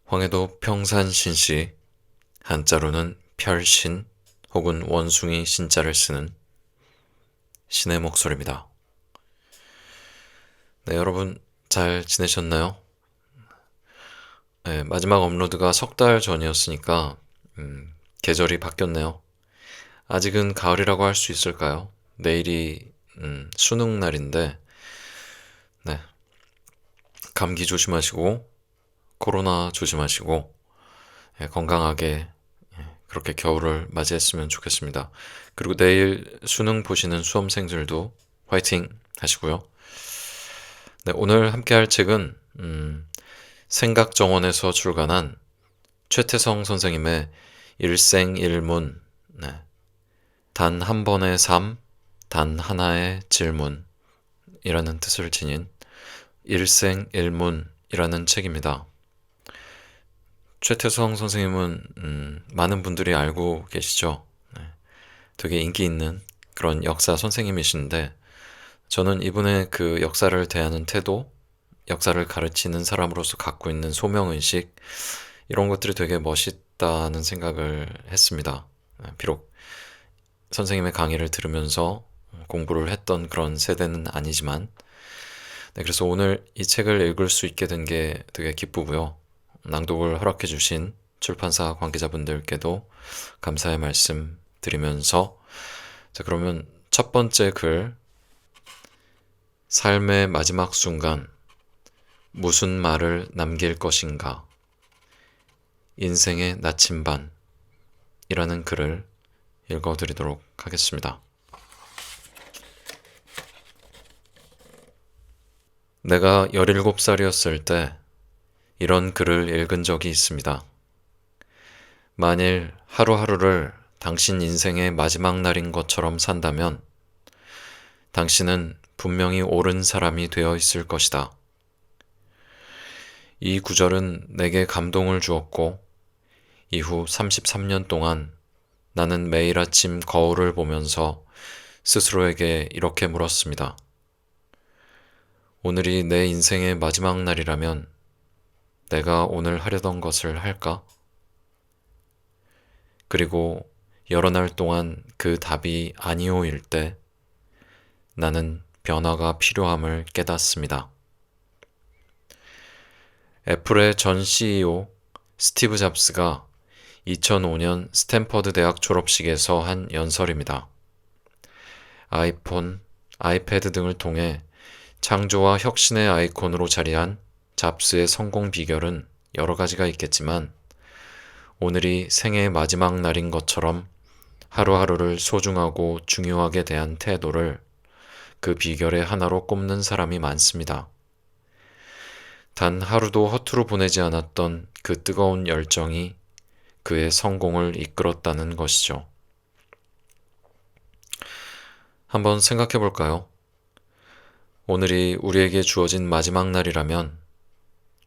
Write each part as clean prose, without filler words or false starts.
황해도 평산신씨, 한자로는 별신 혹은 원숭이 신자를 쓰는 신의 목소리입니다. 네, 여러분 잘 지내셨나요? 네, 마지막 업로드가 석 달 전이었으니까 계절이 바뀌었네요. 아직은 가을이라고 할 수 있을까요? 내일이 수능 날인데, 네, 감기 조심하시고 코로나 조심하시고 건강하게 그렇게 겨울을 맞이했으면 좋겠습니다. 그리고 내일 수능 보시는 수험생들도 화이팅 하시고요. 네, 오늘 함께 할 책은 생각정원에서 출간한 최태성 선생님의 일생일문, 네, 단 한 번의 삶, 단 하나의 질문이라는 뜻을 지닌 일생일문이라는 책입니다. 최태성 선생님은 많은 분들이 알고 계시죠. 네, 되게 인기 있는 그런 역사 선생님이신데 저는 이분의 그 역사를 대하는 태도, 역사를 가르치는 사람으로서 갖고 있는 소명의식 이런 것들이 되게 멋있다는 생각을 했습니다. 비록 선생님의 강의를 들으면서 공부를 했던 그런 세대는 아니지만 네, 그래서 오늘 이 책을 읽을 수 있게 된 게 되게 기쁘고요. 낭독을 허락해 주신 출판사 관계자분들께도 감사의 말씀 드리면서 자, 그러면 첫 번째 글 삶의 마지막 순간 무슨 말을 남길 것인가 인생의 나침반이라는 글을 읽어드리도록 하겠습니다. 내가 17살이었을 때 이런 글을 읽은 적이 있습니다. 만일 하루하루를 당신 인생의 마지막 날인 것처럼 산다면 당신은 분명히 옳은 사람이 되어 있을 것이다. 이 구절은 내게 감동을 주었고 이후 33년 동안 나는 매일 아침 거울을 보면서 스스로에게 이렇게 물었습니다. 오늘이 내 인생의 마지막 날이라면 내가 오늘 하려던 것을 할까? 그리고 여러 날 동안 그 답이 아니오일 때 나는 변화가 필요함을 깨닫습니다. 애플의 전 CEO 스티브 잡스가 2005년 스탠퍼드 대학 졸업식에서 한 연설입니다. 아이폰, 아이패드 등을 통해 창조와 혁신의 아이콘으로 자리한 잡스의 성공 비결은 여러 가지가 있겠지만 오늘이 생애의 마지막 날인 것처럼 하루하루를 소중하고 중요하게 대한 태도를 그 비결의 하나로 꼽는 사람이 많습니다. 단 하루도 허투루 보내지 않았던 그 뜨거운 열정이 그의 성공을 이끌었다는 것이죠. 한번 생각해 볼까요? 오늘이 우리에게 주어진 마지막 날이라면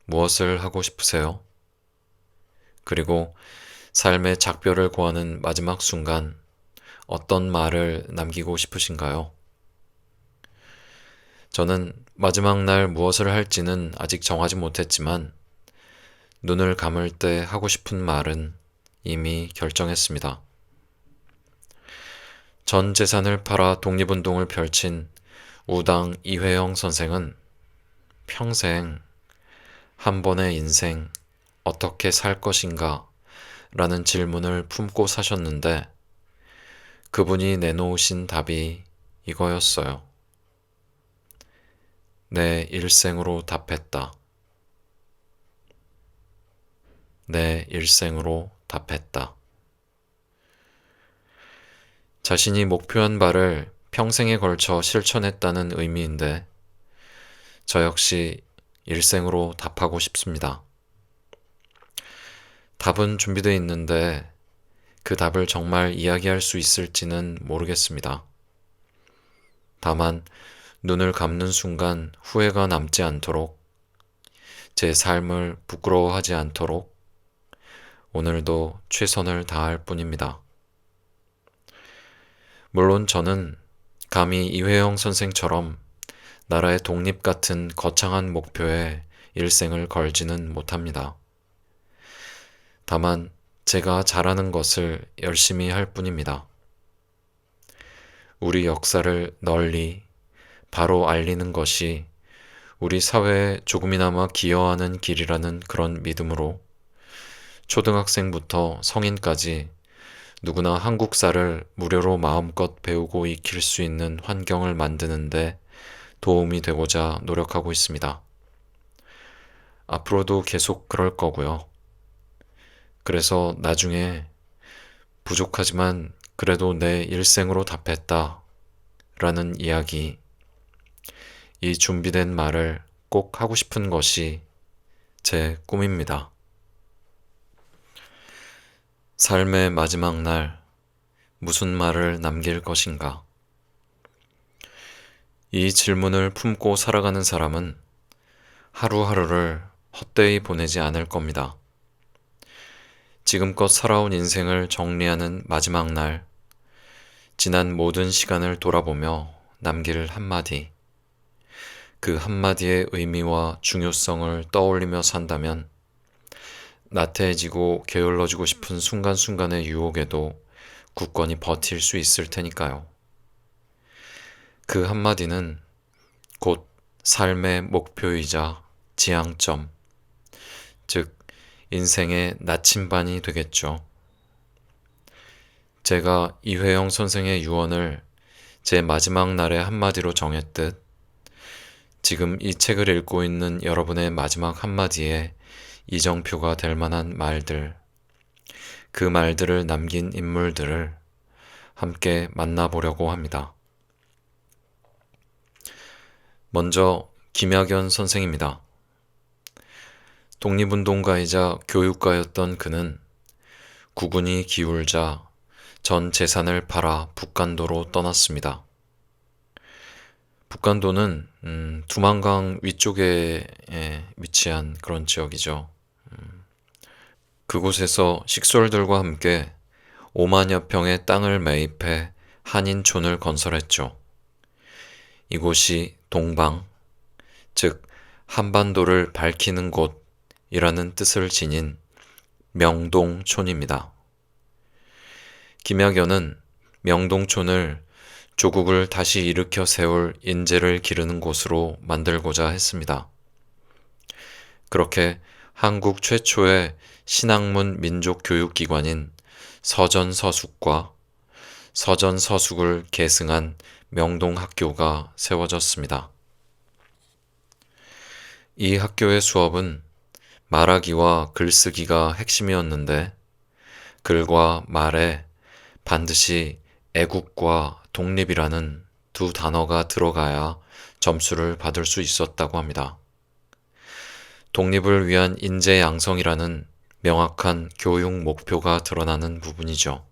무엇을 하고 싶으세요? 그리고 삶의 작별을 고하는 마지막 순간 어떤 말을 남기고 싶으신가요? 저는 마지막 날 무엇을 할지는 아직 정하지 못했지만 눈을 감을 때 하고 싶은 말은 이미 결정했습니다. 전 재산을 팔아 독립운동을 펼친 우당 이회영 선생은 평생 한 번의 인생 어떻게 살 것인가 라는 질문을 품고 사셨는데 그분이 내놓으신 답이 이거였어요. 내 일생으로 답했다. 내 일생으로 답했다. 자신이 목표한 바를 평생에 걸쳐 실천했다는 의미인데 저 역시 일생으로 답하고 싶습니다. 답은 준비되어 있는데 그 답을 정말 이야기할 수 있을지는 모르겠습니다. 다만 눈을 감는 순간 후회가 남지 않도록 제 삶을 부끄러워하지 않도록 오늘도 최선을 다할 뿐입니다. 물론 저는 감히 이회영 선생처럼 나라의 독립 같은 거창한 목표에 일생을 걸지는 못합니다. 다만 제가 잘하는 것을 열심히 할 뿐입니다. 우리 역사를 널리 바로 알리는 것이 우리 사회에 조금이나마 기여하는 길이라는 그런 믿음으로 초등학생부터 성인까지 누구나 한국사를 무료로 마음껏 배우고 익힐 수 있는 환경을 만드는데 도움이 되고자 노력하고 있습니다. 앞으로도 계속 그럴 거고요. 그래서 나중에 부족하지만 그래도 내 일생으로 답했다 라는 이야기, 이 준비된 말을 꼭 하고 싶은 것이 제 꿈입니다. 삶의 마지막 날, 무슨 말을 남길 것인가? 이 질문을 품고 살아가는 사람은 하루하루를 헛되이 보내지 않을 겁니다. 지금껏 살아온 인생을 정리하는 마지막 날, 지난 모든 시간을 돌아보며 남길 한마디, 그 한마디의 의미와 중요성을 떠올리며 산다면 나태해지고 게을러지고 싶은 순간순간의 유혹에도 굳건히 버틸 수 있을 테니까요. 그 한마디는 곧 삶의 목표이자 지향점, 즉 인생의 나침반이 되겠죠. 제가 이회영 선생의 유언을 제 마지막 날의 한마디로 정했듯 지금 이 책을 읽고 있는 여러분의 마지막 한마디에 이정표가 될 만한 말들, 그 말들을 남긴 인물들을 함께 만나보려고 합니다. 먼저 김학연 선생입니다. 독립운동가이자 교육가였던 그는 국군이 기울자 전 재산을 팔아 북간도로 떠났습니다. 북간도는 두만강 위쪽에 위치한 그런 지역이죠. 그곳에서 식솔들과 함께 5만여 평의 땅을 매입해 한인촌을 건설했죠. 이곳이 동방, 즉 한반도를 밝히는 곳이라는 뜻을 지닌 명동촌입니다. 김학연은 명동촌을 조국을 다시 일으켜 세울 인재를 기르는 곳으로 만들고자 했습니다. 그렇게 한국 최초의 신학문 민족교육기관인 서전서숙과 서전서숙을 계승한 명동학교가 세워졌습니다. 이 학교의 수업은 말하기와 글쓰기가 핵심이었는데 글과 말에 반드시 애국과 독립이라는 두 단어가 들어가야 점수를 받을 수 있었다고 합니다. 독립을 위한 인재 양성이라는 명확한 교육 목표가 드러나는 부분이죠.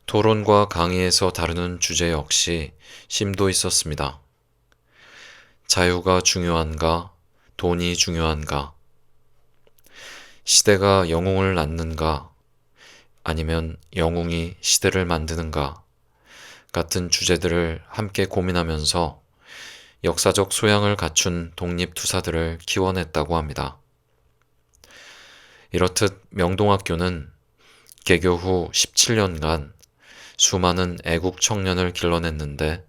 토론과 강의에서 다루는 주제 역시 심도 있었습니다. 자유가 중요한가? 돈이 중요한가? 시대가 영웅을 낳는가? 아니면 영웅이 시대를 만드는가? 같은 주제들을 함께 고민하면서 역사적 소양을 갖춘 독립투사들을 키워냈다고 합니다. 이렇듯 명동학교는 개교 후 17년간 수많은 애국 청년을 길러냈는데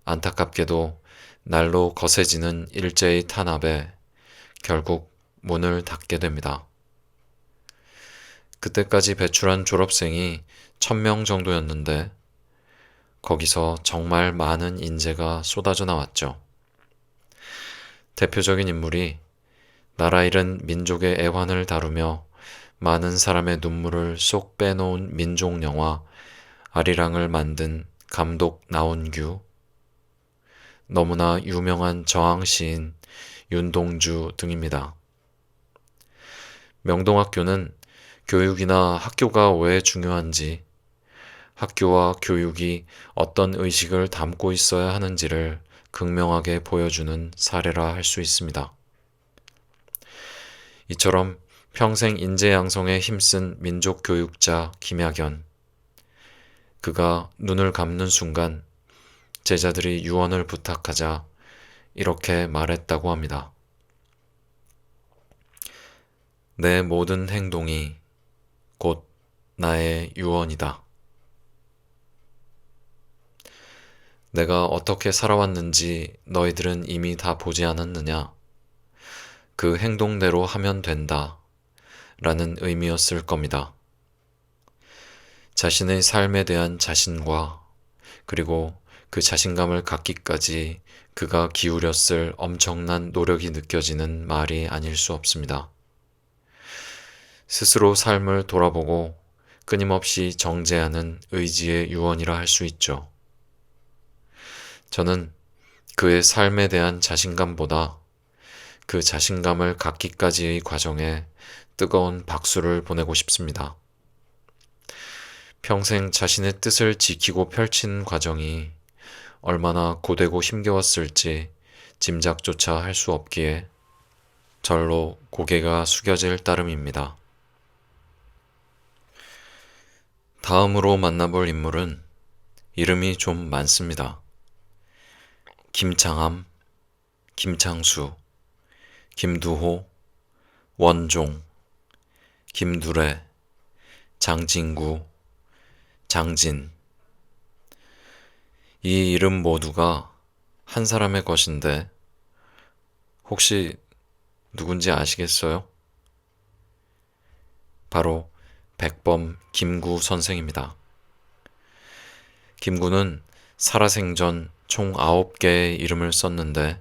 안타깝게도 날로 거세지는 일제의 탄압에 결국 문을 닫게 됩니다. 그때까지 배출한 졸업생이 1000명 정도였는데 거기서 정말 많은 인재가 쏟아져 나왔죠. 대표적인 인물이 나라 잃은 민족의 애환을 다루며 많은 사람의 눈물을 쏙 빼놓은 민족영화 아리랑을 만든 감독 나온규, 너무나 유명한 저항시인 윤동주 등입니다. 명동학교는 교육이나 학교가 왜 중요한지, 학교와 교육이 어떤 의식을 담고 있어야 하는지를 극명하게 보여주는 사례라 할 수 있습니다. 이처럼 평생 인재 양성에 힘쓴 민족교육자 김학연, 그가 눈을 감는 순간 제자들이 유언을 부탁하자 이렇게 말했다고 합니다. 내 모든 행동이 곧 나의 유언이다. 내가 어떻게 살아왔는지 너희들은 이미 다 보지 않았느냐? 그 행동대로 하면 된다. 라는 의미였을 겁니다. 자신의 삶에 대한 자신과 그리고 그 자신감을 갖기까지 그가 기울였을 엄청난 노력이 느껴지는 말이 아닐 수 없습니다. 스스로 삶을 돌아보고 끊임없이 정제하는 의지의 유언이라 할 수 있죠. 저는 그의 삶에 대한 자신감보다 그 자신감을 갖기까지의 과정에 뜨거운 박수를 보내고 싶습니다. 평생 자신의 뜻을 지키고 펼친 과정이 얼마나 고되고 힘겨웠을지 짐작조차 할 수 없기에 절로 고개가 숙여질 따름입니다. 다음으로 만나볼 인물은 이름이 좀 많습니다. 김창함, 김창수, 김두호, 원종, 김두래, 장진구, 장진. 이 이름 모두가 한 사람의 것인데 혹시 누군지 아시겠어요? 바로 백범 김구 선생입니다. 김구는 살아생전 총 9개의 이름을 썼는데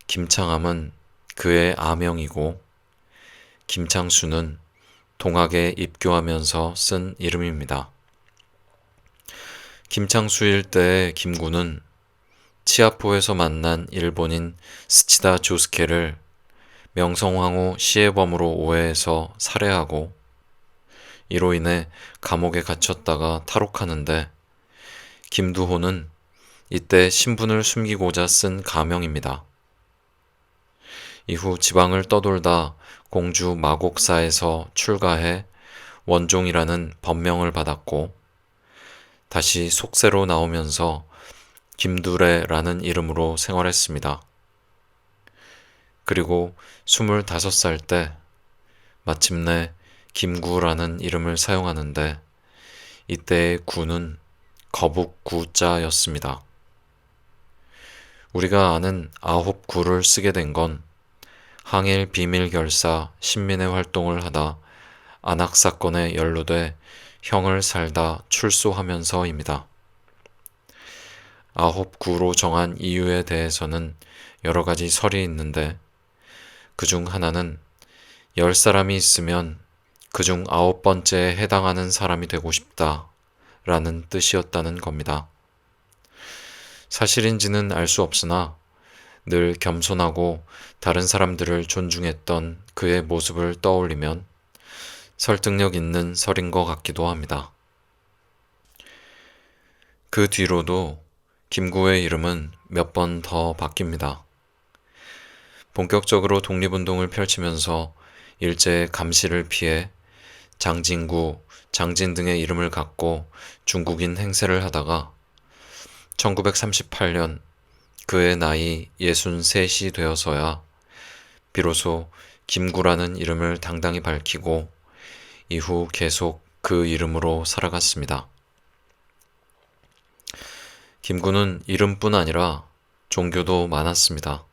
김창함은 그의 아명이고 김창수는 동학에 입교하면서 쓴 이름입니다. 김창수일 때 김구는 치아포에서 만난 일본인 스치다 조스케를 명성황후 시해범으로 오해해서 살해하고 이로 인해 감옥에 갇혔다가 탈옥하는데 김두호는 이때 신분을 숨기고자 쓴 가명입니다. 이후 지방을 떠돌다 공주 마곡사에서 출가해 원종이라는 법명을 받았고 다시 속세로 나오면서 김두래라는 이름으로 생활했습니다. 그리고 25살 때 마침내 김구라는 이름을 사용하는데 이때의 구는 거북구자였습니다. 우리가 아는 9구를 쓰게 된 건 항일 비밀결사 신민의 활동을 하다 안학사건에 연루돼 형을 살다 출소하면서입니다. 9구로 정한 이유에 대해서는 여러 가지 설이 있는데 그중 하나는 10사람이 있으면 그중 9번째에 해당하는 사람이 되고 싶다 라는 뜻이었다는 겁니다. 사실인지는 알 수 없으나 늘 겸손하고 다른 사람들을 존중했던 그의 모습을 떠올리면 설득력 있는 설인 것 같기도 합니다. 그 뒤로도 김구의 이름은 몇 번 더 바뀝니다. 본격적으로 독립운동을 펼치면서 일제의 감시를 피해 장진구, 장진 등의 이름을 갖고 중국인 행세를 하다가 1938년 그의 나이 63이 되어서야 비로소 김구라는 이름을 당당히 밝히고 이후 계속 그 이름으로 살아갔습니다. 김구는 이름뿐 아니라 종교도 많았습니다.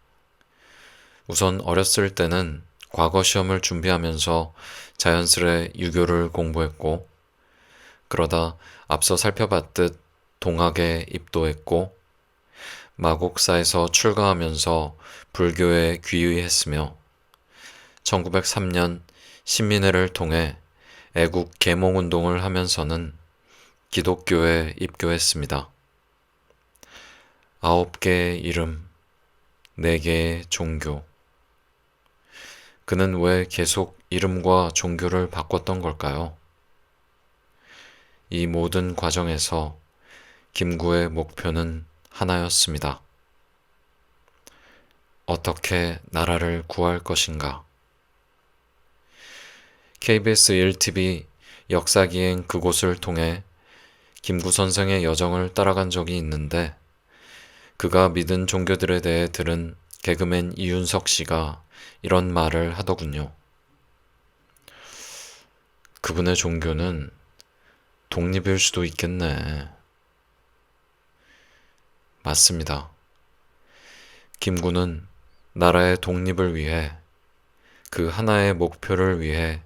우선 어렸을 때는 과거 시험을 준비하면서 자연스레 유교를 공부했고 그러다 앞서 살펴봤듯 동학에 입도했고 마곡사에서 출가하면서 불교에 귀의했으며 1903년 신민회를 통해 애국 계몽운동을 하면서는 기독교에 입교했습니다. 9개의 이름, 4개의 종교. 그는 왜 계속 이름과 종교를 바꿨던 걸까요? 이 모든 과정에서 김구의 목표는 하나였습니다. 어떻게 나라를 구할 것인가? KBS 1TV 역사기행 그곳을 통해 김구 선생의 여정을 따라간 적이 있는데 그가 믿은 종교들에 대해 들은 개그맨 이윤석 씨가 이런 말을 하더군요. 그분의 종교는 독립일 수도 있겠네. 맞습니다. 김구는 나라의 독립을 위해 그 하나의 목표를 위해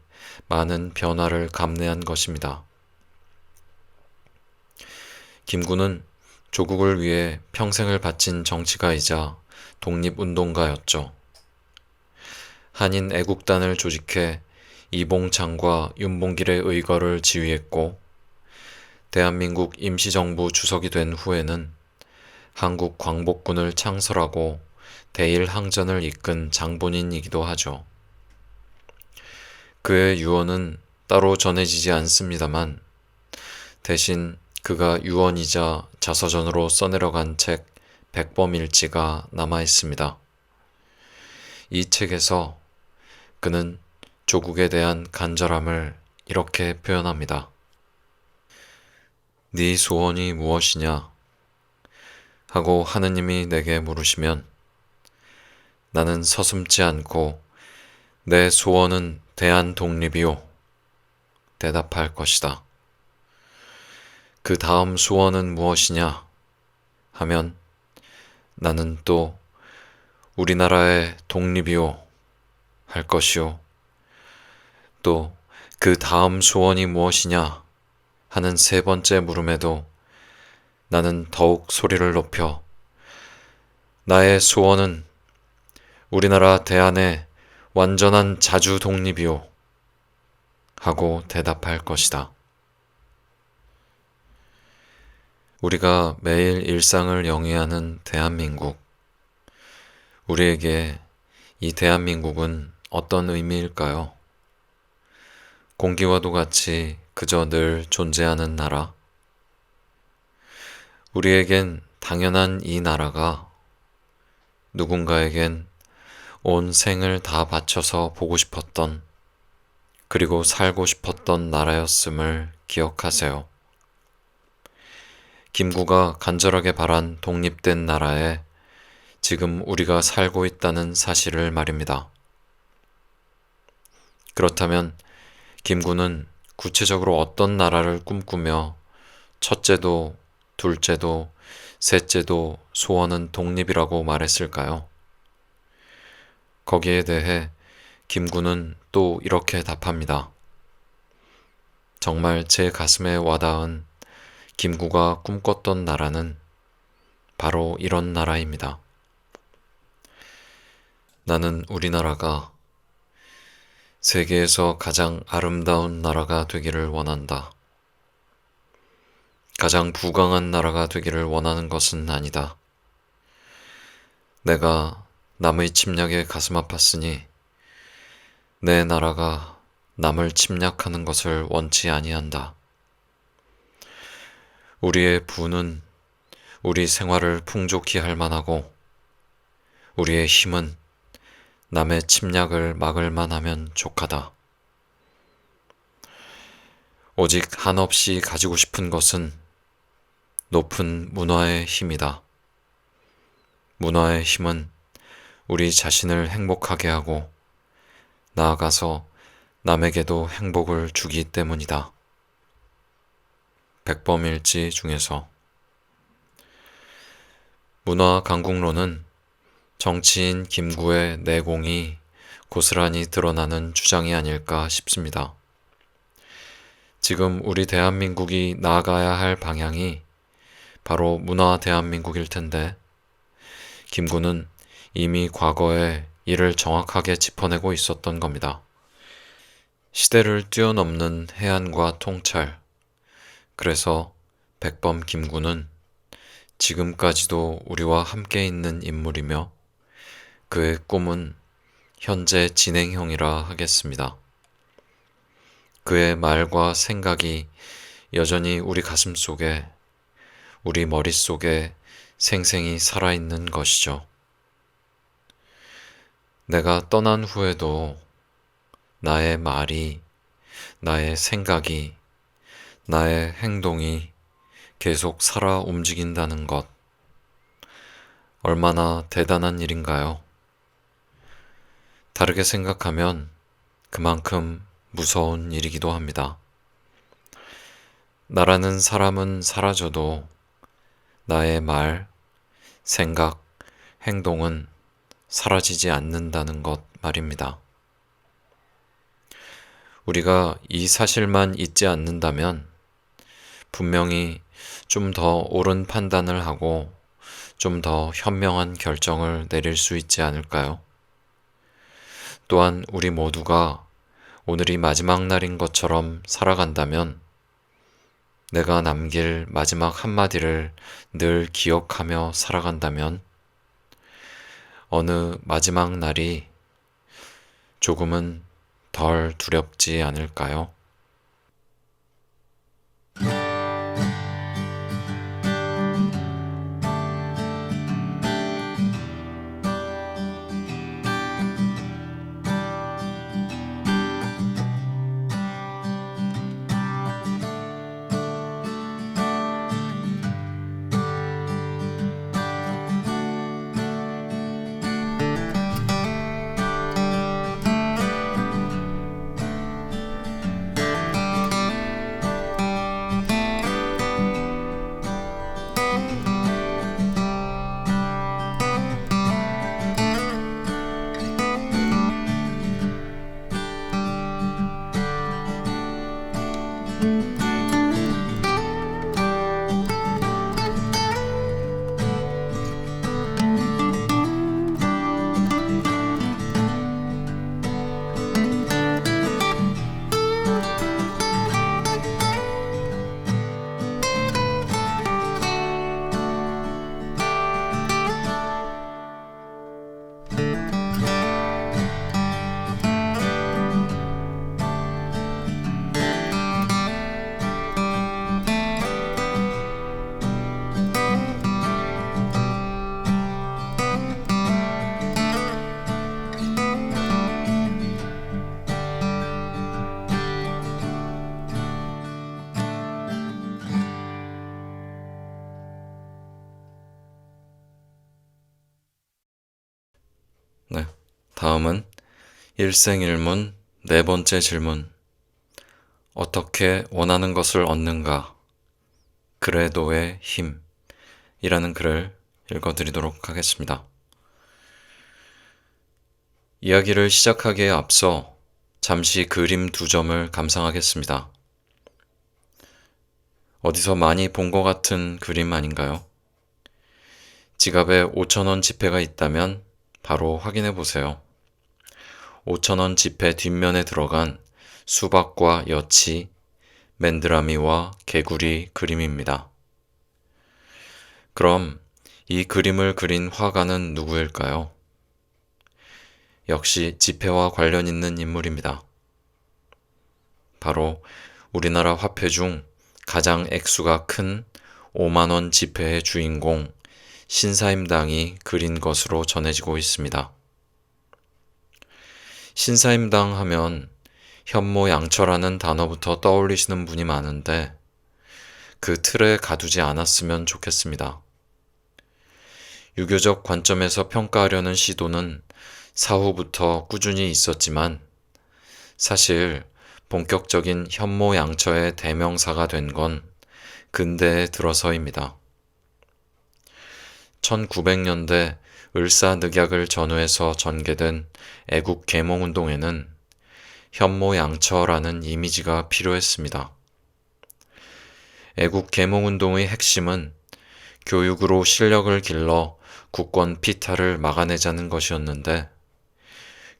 많은 변화를 감내한 것입니다. 김구는 조국을 위해 평생을 바친 정치가이자 독립운동가였죠. 한인 애국단을 조직해 이봉창과 윤봉길의 의거를 지휘했고 대한민국 임시정부 주석이 된 후에는 한국 광복군을 창설하고 대일항전을 이끈 장본인이기도 하죠. 그의 유언은 따로 전해지지 않습니다만 대신 그가 유언이자 자서전으로 써내려간 책 백범일지가 남아 있습니다. 이 책에서 그는 조국에 대한 간절함을 이렇게 표현합니다. 네 소원이 무엇이냐? 하고 하느님이 내게 물으시면 나는 서슴지 않고 내 소원은 대한독립이요. 대답할 것이다. 그 다음 소원은 무엇이냐? 하면 나는 또 우리나라의 독립이요. 할 것이요. 또 그 다음 소원이 무엇이냐? 하는 세 번째 물음에도 나는 더욱 소리를 높여 나의 소원은 우리나라 대한의 완전한 자주 독립이요. 하고 대답할 것이다. 우리가 매일 일상을 영위하는 대한민국. 우리에게 이 대한민국은 어떤 의미일까요? 공기와도 같이 그저 늘 존재하는 나라? 우리에겐 당연한 이 나라가 누군가에겐 온 생을 다 바쳐서 보고 싶었던 그리고 살고 싶었던 나라였음을 기억하세요. 김구가 간절하게 바란 독립된 나라에 지금 우리가 살고 있다는 사실을 말입니다. 그렇다면 김구는 구체적으로 어떤 나라를 꿈꾸며 첫째도, 둘째도, 셋째도 소원은 독립이라고 말했을까요? 거기에 대해 김구는 또 이렇게 답합니다. 정말 제 가슴에 와닿은 김구가 꿈꿨던 나라는 바로 이런 나라입니다. 나는 우리나라가 세계에서 가장 아름다운 나라가 되기를 원한다. 가장 부강한 나라가 되기를 원하는 것은 아니다. 내가 남의 침략에 가슴 아팠으니 내 나라가 남을 침략하는 것을 원치 아니한다. 우리의 부는 우리 생활을 풍족히 할 만하고 우리의 힘은 남의 침략을 막을 만하면 족하다. 오직 한없이 가지고 싶은 것은 높은 문화의 힘이다. 문화의 힘은 우리 자신을 행복하게 하고 나아가서 남에게도 행복을 주기 때문이다. 백범일지 중에서 문화 강국론은 정치인 김구의 내공이 고스란히 드러나는 주장이 아닐까 싶습니다. 지금 우리 대한민국이 나아가야 할 방향이 바로 문화 대한민국일 텐데 김구는 이미 과거에 이를 정확하게 짚어내고 있었던 겁니다. 시대를 뛰어넘는 해안과 통찰. 그래서 백범 김구는 지금까지도 우리와 함께 있는 인물이며 그의 꿈은 현재 진행형이라 하겠습니다. 그의 말과 생각이 여전히 우리 가슴 속에, 우리 머릿속에 생생히 살아있는 것이죠. 내가 떠난 후에도 나의 말이, 나의 생각이, 나의 행동이 계속 살아 움직인다는 것. 얼마나 대단한 일인가요? 다르게 생각하면 그만큼 무서운 일이기도 합니다. 나라는 사람은 사라져도 나의 말, 생각, 행동은 사라지지 않는다는 것 말입니다. 우리가 이 사실만 잊지 않는다면 분명히 좀 더 옳은 판단을 하고 좀 더 현명한 결정을 내릴 수 있지 않을까요? 또한 우리 모두가 오늘이 마지막 날인 것처럼 살아간다면 내가 남길 마지막 한마디를 늘 기억하며 살아간다면 어느 마지막 날이 조금은 덜 두렵지 않을까요? 네. 다음은 일생일문 네 번째 질문. 어떻게 원하는 것을 얻는가? 그래도의 힘. 이라는 글을 읽어드리도록 하겠습니다. 이야기를 시작하기에 앞서 잠시 그림 두 점을 감상하겠습니다. 어디서 많이 본 것 같은 그림 아닌가요? 지갑에 5,000원 지폐가 있다면 바로 확인해 보세요. 5,000원 지폐 뒷면에 들어간 수박과 여치, 맨드라미와 개구리 그림입니다. 그럼 이 그림을 그린 화가는 누구일까요? 역시 지폐와 관련 있는 인물입니다. 바로 우리나라 화폐 중 가장 액수가 큰 5만원 지폐의 주인공 신사임당이 그린 것으로 전해지고 있습니다. 신사임당 하면 현모양처라는 단어부터 떠올리시는 분이 많은데 그 틀에 가두지 않았으면 좋겠습니다. 유교적 관점에서 평가하려는 시도는 사후부터 꾸준히 있었지만 사실 본격적인 현모양처의 대명사가 된 건 근대에 들어서입니다. 1900년대 을사늑약을 전후해서 전개된 애국 계몽운동에는 현모양처라는 이미지가 필요했습니다. 애국 계몽운동의 핵심은 교육으로 실력을 길러 국권 피탈을 막아내자는 것이었는데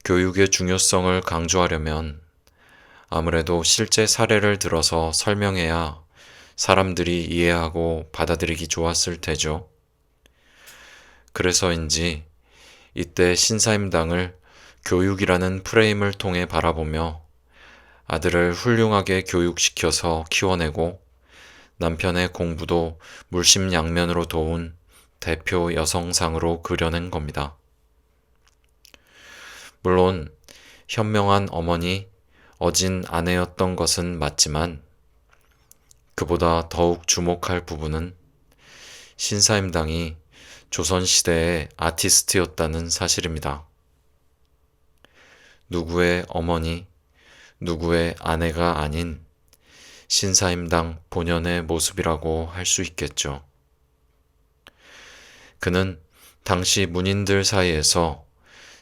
교육의 중요성을 강조하려면 아무래도 실제 사례를 들어서 설명해야 사람들이 이해하고 받아들이기 좋았을 테죠. 그래서인지 이때 신사임당을 교육이라는 프레임을 통해 바라보며 아들을 훌륭하게 교육시켜서 키워내고 남편의 공부도 물심양면으로 도운 대표 여성상으로 그려낸 겁니다. 물론 현명한 어머니, 어진 아내였던 것은 맞지만 그보다 더욱 주목할 부분은 신사임당이 조선시대의 아티스트였다는 사실입니다. 누구의 어머니, 누구의 아내가 아닌 신사임당 본연의 모습이라고 할 수 있겠죠. 그는 당시 문인들 사이에서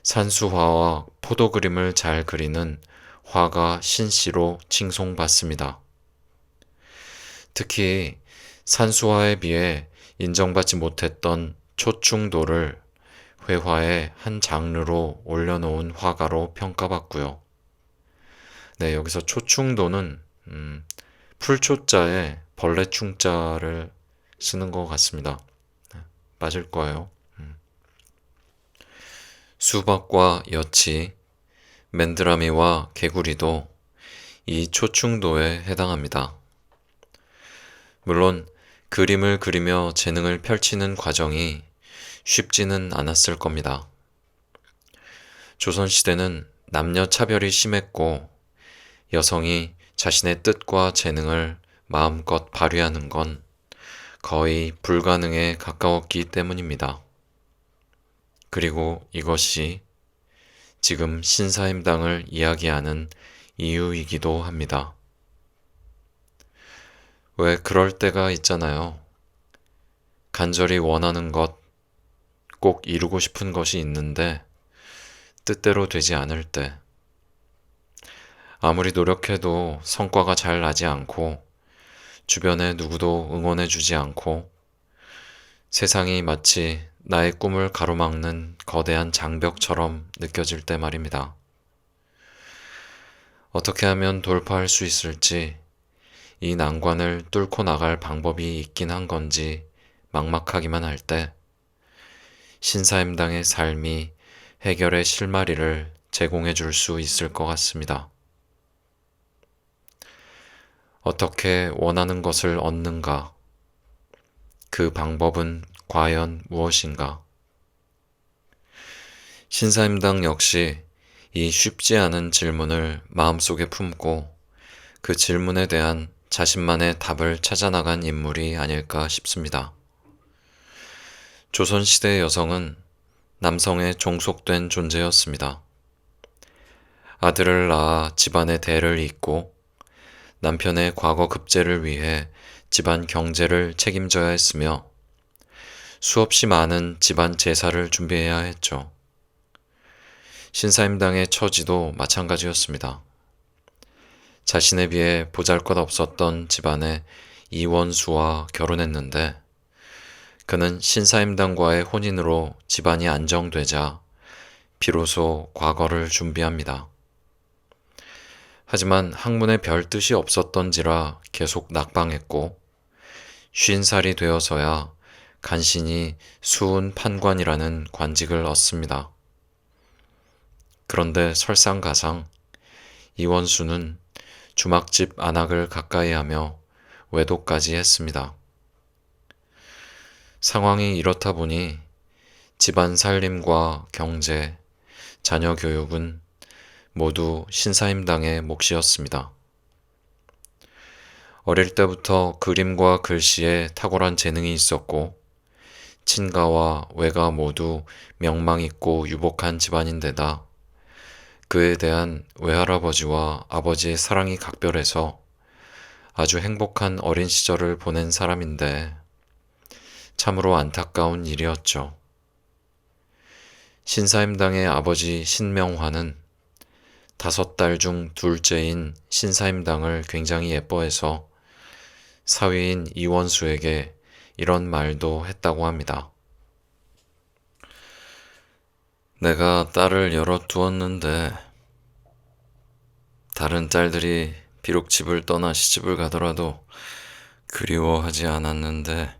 산수화와 포도 그림을 잘 그리는 화가 신씨로 칭송받습니다. 특히 산수화에 비해 인정받지 못했던 초충도를 회화의 한 장르로 올려놓은 화가로 평가받고요. 네, 여기서 초충도는 풀초자에 벌레충자를 쓰는 것 같습니다. 맞을 거예요. 수박과 여치, 맨드라미와 개구리도 이 초충도에 해당합니다. 물론 그림을 그리며 재능을 펼치는 과정이 쉽지는 않았을 겁니다. 조선시대는 남녀 차별이 심했고 여성이 자신의 뜻과 재능을 마음껏 발휘하는 건 거의 불가능에 가까웠기 때문입니다. 그리고 이것이 지금 신사임당을 이야기하는 이유이기도 합니다. 왜 그럴 때가 있잖아요. 간절히 원하는 것, 꼭 이루고 싶은 것이 있는데 뜻대로 되지 않을 때, 아무리 노력해도 성과가 잘 나지 않고 주변에 누구도 응원해주지 않고 세상이 마치 나의 꿈을 가로막는 거대한 장벽처럼 느껴질 때 말입니다. 어떻게 하면 돌파할 수 있을지, 이 난관을 뚫고 나갈 방법이 있긴 한 건지 막막하기만 할 때 신사임당의 삶이 해결의 실마리를 제공해 줄 수 있을 것 같습니다. 어떻게 원하는 것을 얻는가? 그 방법은 과연 무엇인가? 신사임당 역시 이 쉽지 않은 질문을 마음속에 품고 그 질문에 대한 자신만의 답을 찾아나간 인물이 아닐까 싶습니다. 조선시대 여성은 남성에 종속된 존재였습니다. 아들을 낳아 집안의 대를 잇고 남편의 과거 급제를 위해 집안 경제를 책임져야 했으며 수없이 많은 집안 제사를 준비해야 했죠. 신사임당의 처지도 마찬가지였습니다. 자신에 비해 보잘것없었던 집안의 이원수와 결혼했는데 그는 신사임당과의 혼인으로 집안이 안정되자 비로소 과거를 준비합니다. 하지만 학문에 별 뜻이 없었던지라 계속 낙방했고 50살이 되어서야 간신히 수훈 판관이라는 관직을 얻습니다. 그런데 설상가상 이원수는 주막집 안악을 가까이하며 외도까지 했습니다. 상황이 이렇다 보니 집안 살림과 경제, 자녀 교육은 모두 신사임당의 몫이었습니다. 어릴 때부터 그림과 글씨에 탁월한 재능이 있었고 친가와 외가 모두 명망 있고 유복한 집안인데다 그에 대한 외할아버지와 아버지의 사랑이 각별해서 아주 행복한 어린 시절을 보낸 사람인데 참으로 안타까운 일이었죠. 신사임당의 아버지 신명화는 5딸 중 둘째인 신사임당을 굉장히 예뻐해서 사위인 이원수에게 이런 말도 했다고 합니다. 내가 딸을 여러 두었는데 다른 딸들이 비록 집을 떠나 시집을 가더라도 그리워하지 않았는데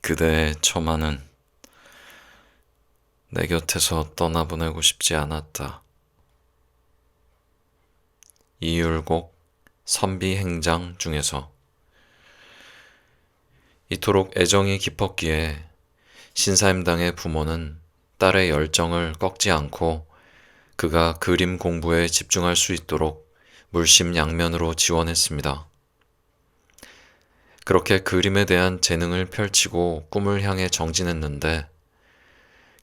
그대의 처마는 내 곁에서 떠나보내고 싶지 않았다. 이율곡 선비행장 중에서 이토록 애정이 깊었기에 신사임당의 부모는 딸의 열정을 꺾지 않고 그가 그림 공부에 집중할 수 있도록 물심양면으로 지원했습니다. 그렇게 그림에 대한 재능을 펼치고 꿈을 향해 정진했는데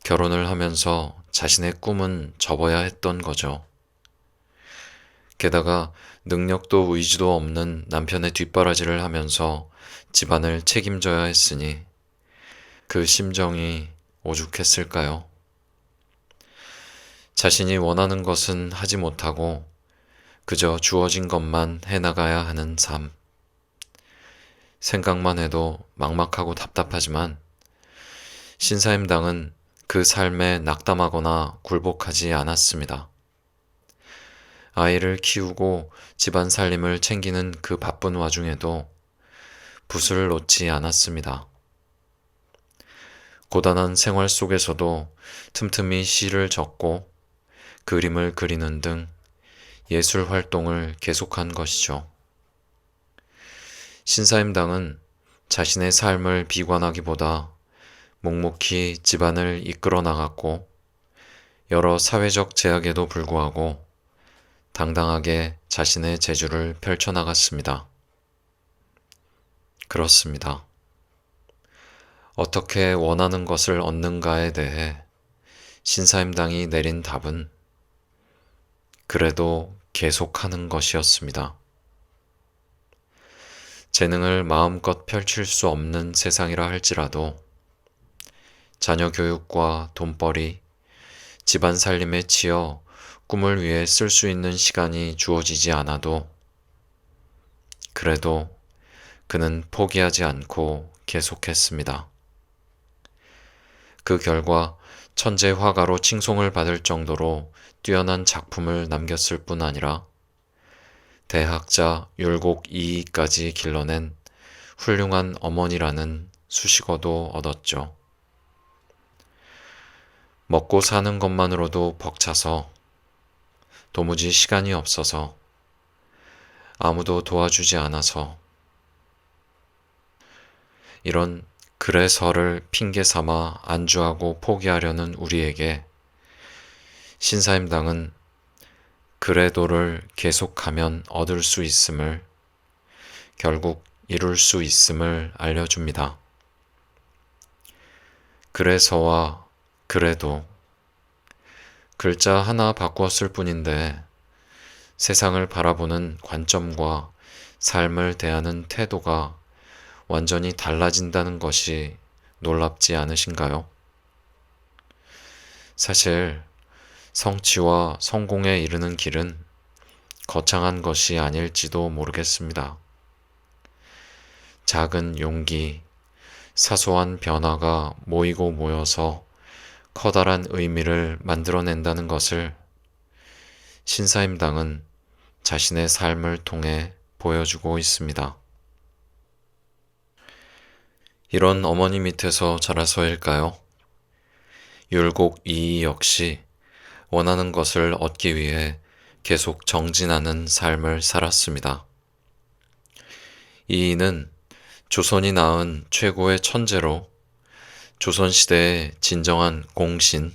결혼을 하면서 자신의 꿈은 접어야 했던 거죠. 게다가 능력도 의지도 없는 남편의 뒷바라지를 하면서 집안을 책임져야 했으니 그 심정이 오죽했을까요? 자신이 원하는 것은 하지 못하고 그저 주어진 것만 해나가야 하는 삶. 생각만 해도 막막하고 답답하지만 신사임당은 그 삶에 낙담하거나 굴복하지 않았습니다. 아이를 키우고 집안 살림을 챙기는 그 바쁜 와중에도 붓을 놓지 않았습니다. 고단한 생활 속에서도 틈틈이 시를 적고 그림을 그리는 등 예술 활동을 계속한 것이죠. 신사임당은 자신의 삶을 비관하기보다 묵묵히 집안을 이끌어 나갔고 여러 사회적 제약에도 불구하고 당당하게 자신의 재주를 펼쳐나갔습니다. 그렇습니다. 어떻게 원하는 것을 얻는가에 대해 신사임당이 내린 답은 그래도 계속하는 것이었습니다. 재능을 마음껏 펼칠 수 없는 세상이라 할지라도 자녀 교육과 돈벌이, 집안 살림에 치여 꿈을 위해 쓸 수 있는 시간이 주어지지 않아도 그래도 그는 포기하지 않고 계속했습니다. 그 결과 천재 화가로 칭송을 받을 정도로 뛰어난 작품을 남겼을 뿐 아니라 대학자 율곡 2위까지 길러낸 훌륭한 어머니라는 수식어도 얻었죠. 먹고 사는 것만으로도 벅차서 도무지 시간이 없어서 아무도 도와주지 않아서 이런 그래서를 핑계 삼아 안주하고 포기하려는 우리에게 신사임당은 그래도를 계속하면 얻을 수 있음을, 결국 이룰 수 있음을 알려줍니다. 그래서와 그래도 글자 하나 바꾸었을 뿐인데 세상을 바라보는 관점과 삶을 대하는 태도가 완전히 달라진다는 것이 놀랍지 않으신가요? 사실 성취와 성공에 이르는 길은 거창한 것이 아닐지도 모르겠습니다. 작은 용기, 사소한 변화가 모이고 모여서 커다란 의미를 만들어낸다는 것을 신사임당은 자신의 삶을 통해 보여주고 있습니다. 이런 어머니 밑에서 자라서일까요? 율곡 이이 역시 원하는 것을 얻기 위해 계속 정진하는 삶을 살았습니다. 이이는 조선이 낳은 최고의 천재로 조선시대의 진정한 공신,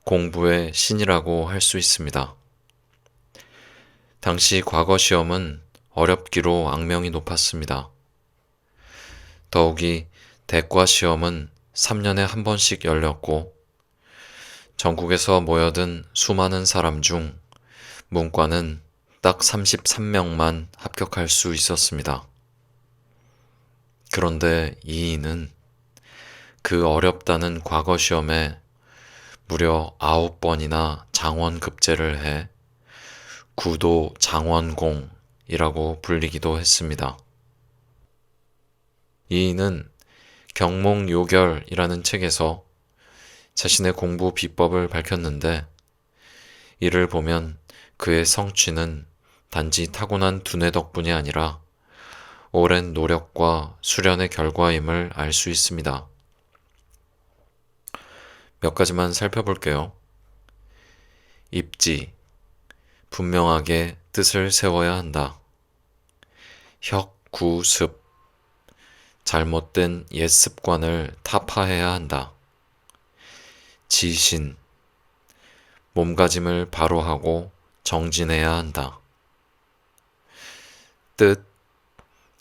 공부의 신이라고 할 수 있습니다. 당시 과거 시험은 어렵기로 악명이 높았습니다. 더욱이 대과 시험은 3년에 한 번씩 열렸고 전국에서 모여든 수많은 사람 중 문과는 딱 33명만 합격할 수 있었습니다. 그런데 이이는 그 어렵다는 과거 시험에 무려 9번이나 장원급제를 해 구도 장원공이라고 불리기도 했습니다. 이이는 경몽요결이라는 책에서 자신의 공부 비법을 밝혔는데 이를 보면 그의 성취는 단지 타고난 두뇌 덕분이 아니라 오랜 노력과 수련의 결과임을 알 수 있습니다. 몇 가지만 살펴볼게요. 입지, 분명하게 뜻을 세워야 한다. 혁구습, 잘못된 옛 습관을 타파해야 한다. 지신, 몸가짐을 바로 하고 정진해야 한다. 뜻,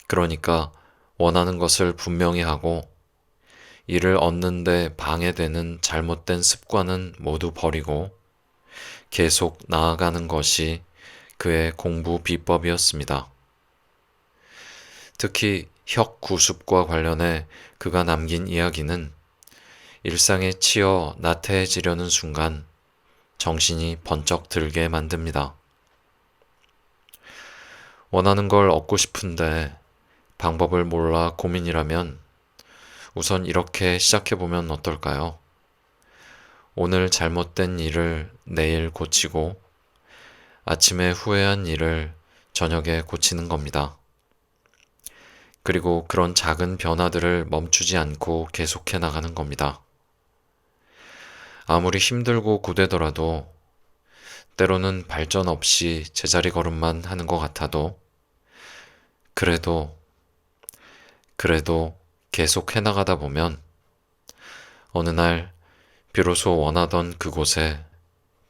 그러니까 원하는 것을 분명히 하고 이를 얻는데 방해되는 잘못된 습관은 모두 버리고 계속 나아가는 것이 그의 공부 비법이었습니다. 특히 혁 구습과 관련해 그가 남긴 이야기는 일상에 치여 나태해지려는 순간 정신이 번쩍 들게 만듭니다. 원하는 걸 얻고 싶은데 방법을 몰라 고민이라면 우선 이렇게 시작해보면 어떨까요? 오늘 잘못된 일을 내일 고치고 아침에 후회한 일을 저녁에 고치는 겁니다. 그리고 그런 작은 변화들을 멈추지 않고 계속해 나가는 겁니다. 아무리 힘들고 고되더라도 때로는 발전 없이 제자리 걸음만 하는 것 같아도 그래도 계속 해나가다 보면 어느 날 비로소 원하던 그곳에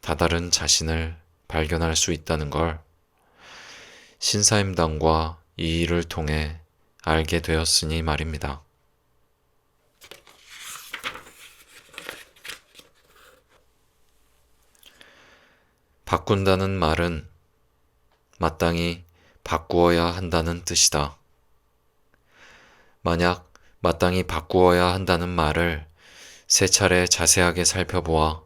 다다른 자신을 발견할 수 있다는 걸 신사임당과 이 일을 통해 알게 되었으니 말입니다. 바꾼다는 말은 마땅히 바꾸어야 한다는 뜻이다. 만약 마땅히 바꾸어야 한다는 말을 세 차례 자세하게 살펴보아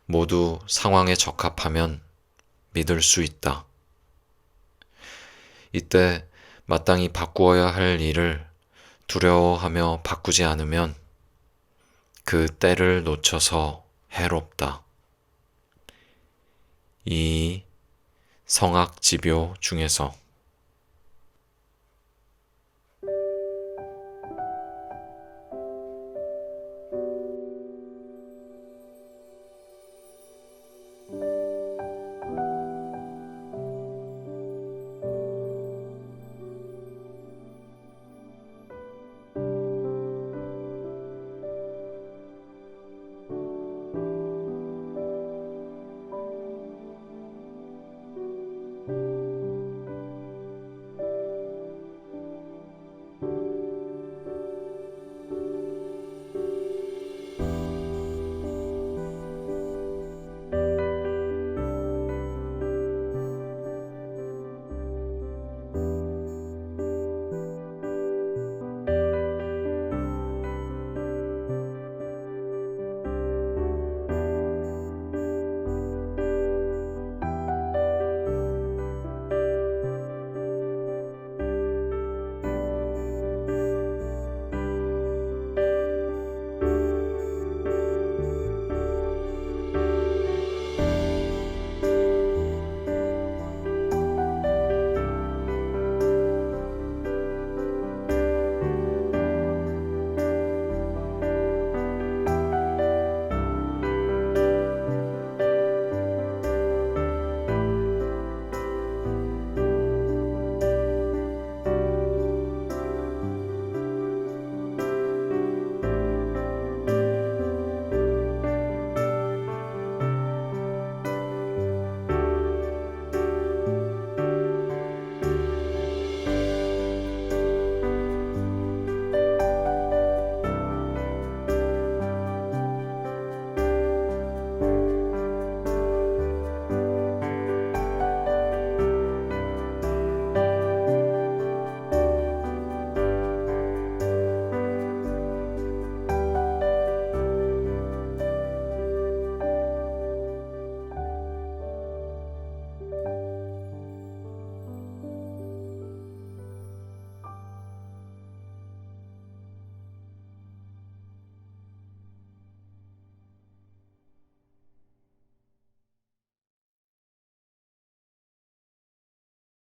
모두 상황에 적합하면 믿을 수 있다. 이때 마땅히 바꾸어야 할 일을 두려워하며 바꾸지 않으면 그 때를 놓쳐서 해롭다. 이 성악지묘 중에서